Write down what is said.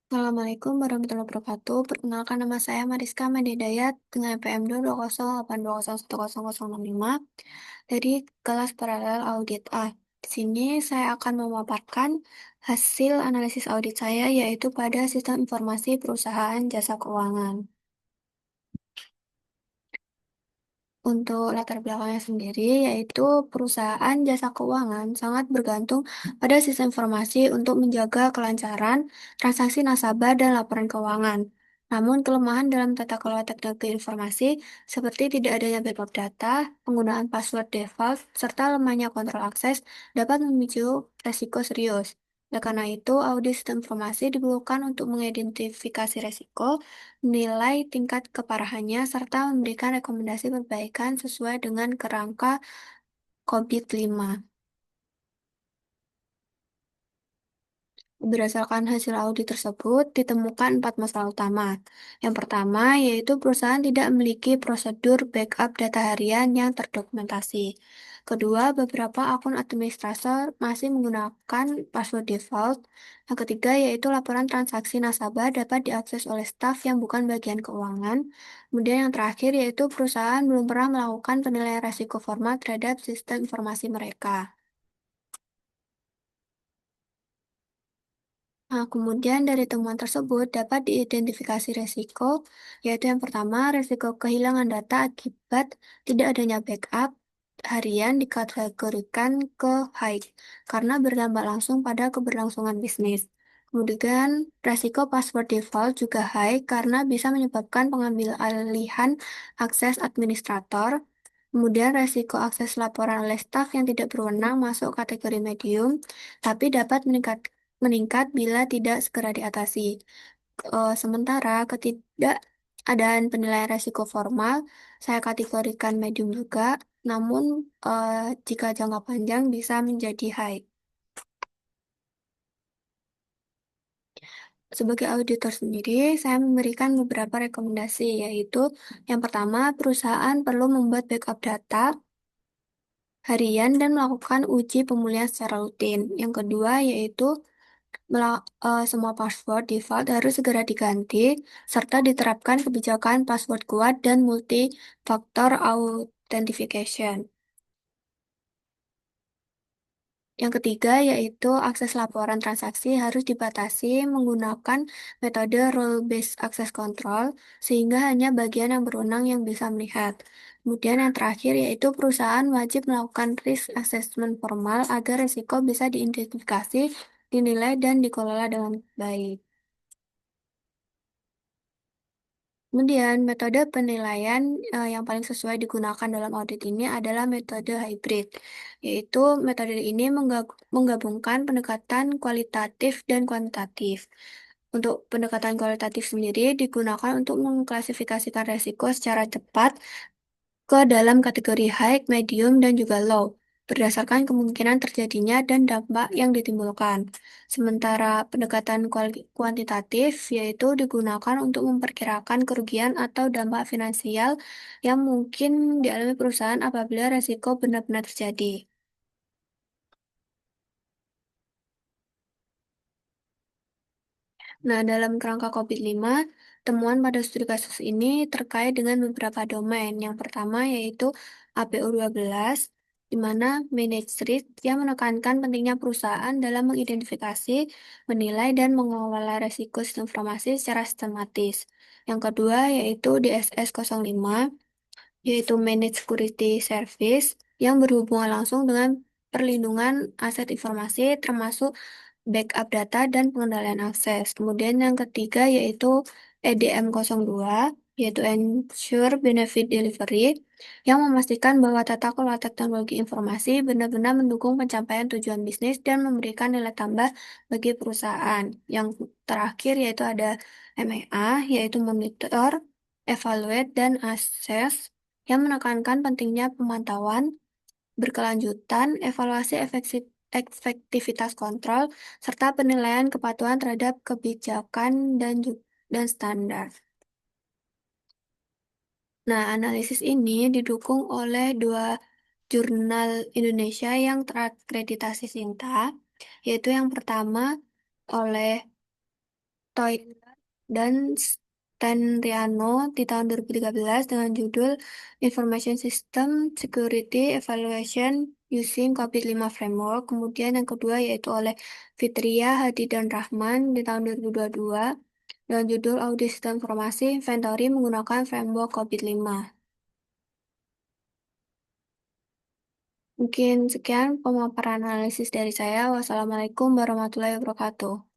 Assalamualaikum warahmatullahi wabarakatuh. Perkenalkan nama saya Mariska Madedayat dengan PM 20820101065 dari kelas paralel audit A. Di sini saya akan memaparkan hasil analisis audit saya yaitu pada sistem informasi perusahaan jasa keuangan. Untuk latar belakangnya sendiri, yaitu perusahaan jasa keuangan sangat bergantung pada sistem informasi untuk menjaga kelancaran transaksi nasabah dan laporan keuangan. Namun, kelemahan dalam tata kelola teknologi informasi seperti tidak adanya backup data, penggunaan password default, serta lemahnya kontrol akses dapat memicu resiko serius. Oleh karena itu, audit sistem informasi diperlukan untuk mengidentifikasi resiko, menilai tingkat keparahannya, serta memberikan rekomendasi perbaikan sesuai dengan kerangka COVID-5. Berdasarkan hasil audit tersebut, ditemukan 4 masalah utama. Yang pertama, yaitu perusahaan tidak memiliki prosedur backup data harian yang terdokumentasi. Kedua, beberapa akun administrator masih menggunakan password default. Yang ketiga, yaitu laporan transaksi nasabah dapat diakses oleh staf yang bukan bagian keuangan. Kemudian yang terakhir, yaitu perusahaan belum pernah melakukan penilaian risiko formal terhadap sistem informasi mereka. Nah, kemudian dari temuan tersebut dapat diidentifikasi resiko, yaitu yang pertama, resiko kehilangan data akibat tidak adanya backup harian dikategorikan ke high, karena berdampak langsung pada keberlangsungan bisnis. Kemudian, resiko password default juga high karena bisa menyebabkan pengambil alihan akses administrator. Kemudian, resiko akses laporan oleh staf yang tidak berwenang masuk kategori medium, tapi dapat meningkat bila tidak segera diatasi. Sementara ketidakadaan penilaian risiko formal, saya kategorikan medium juga, namun jika jangka panjang bisa menjadi high. Sebagai auditor sendiri, saya memberikan beberapa rekomendasi, yaitu yang pertama, perusahaan perlu membuat backup data harian dan melakukan uji pemulihan secara rutin. Yang kedua, yaitu semua password default harus segera diganti, serta diterapkan kebijakan password kuat dan multi-factor authentication. Yang ketiga, yaitu akses laporan transaksi harus dibatasi menggunakan metode role-based access control, sehingga hanya bagian yang berwenang yang bisa melihat. Kemudian yang terakhir, yaitu perusahaan wajib melakukan risk assessment formal agar risiko bisa diidentifikasi, dinilai, dan dikelola dengan baik. Kemudian, metode penilaian yang paling sesuai digunakan dalam audit ini adalah metode hybrid, yaitu metode ini menggabungkan pendekatan kualitatif dan kuantitatif. Untuk pendekatan kualitatif sendiri digunakan untuk mengklasifikasikan risiko secara cepat ke dalam kategori high, medium, dan juga low, berdasarkan kemungkinan terjadinya dan dampak yang ditimbulkan. Sementara pendekatan kuantitatif yaitu digunakan untuk memperkirakan kerugian atau dampak finansial yang mungkin dialami perusahaan apabila resiko benar-benar terjadi. Nah, dalam kerangka COVID-5, temuan pada studi kasus ini terkait dengan beberapa domain. Yang pertama yaitu APO12, di mana manage risk yang menekankan pentingnya perusahaan dalam mengidentifikasi, menilai, dan mengelola risiko sistem informasi secara sistematis. Yang kedua yaitu DSS 05, yaitu Managed Security Service, yang berhubungan langsung dengan perlindungan aset informasi termasuk backup data dan pengendalian akses. Kemudian yang ketiga yaitu EDM 02, yaitu Ensure Benefit Delivery, yang memastikan bahwa tata kelola teknologi informasi benar-benar mendukung pencapaian tujuan bisnis dan memberikan nilai tambah bagi perusahaan. Yang terakhir yaitu ada MEA, yaitu Monitor, Evaluate, dan Assess, yang menekankan pentingnya pemantauan berkelanjutan, evaluasi efektivitas kontrol, serta penilaian kepatuhan terhadap kebijakan dan standar. Nah, analisis ini didukung oleh dua jurnal Indonesia yang terakreditasi Sinta, yaitu yang pertama oleh Toiler dan Stanriano di tahun 2013 dengan judul Information System Security Evaluation Using COVID-5 Framework. Kemudian yang kedua yaitu oleh Fitria, Hadi, dan Rahman di tahun 2022 dengan judul Audit Sistem Informasi Inventory menggunakan Framework COVID-5. Mungkin sekian pemaparan analisis dari saya. Wassalamualaikum warahmatullahi wabarakatuh.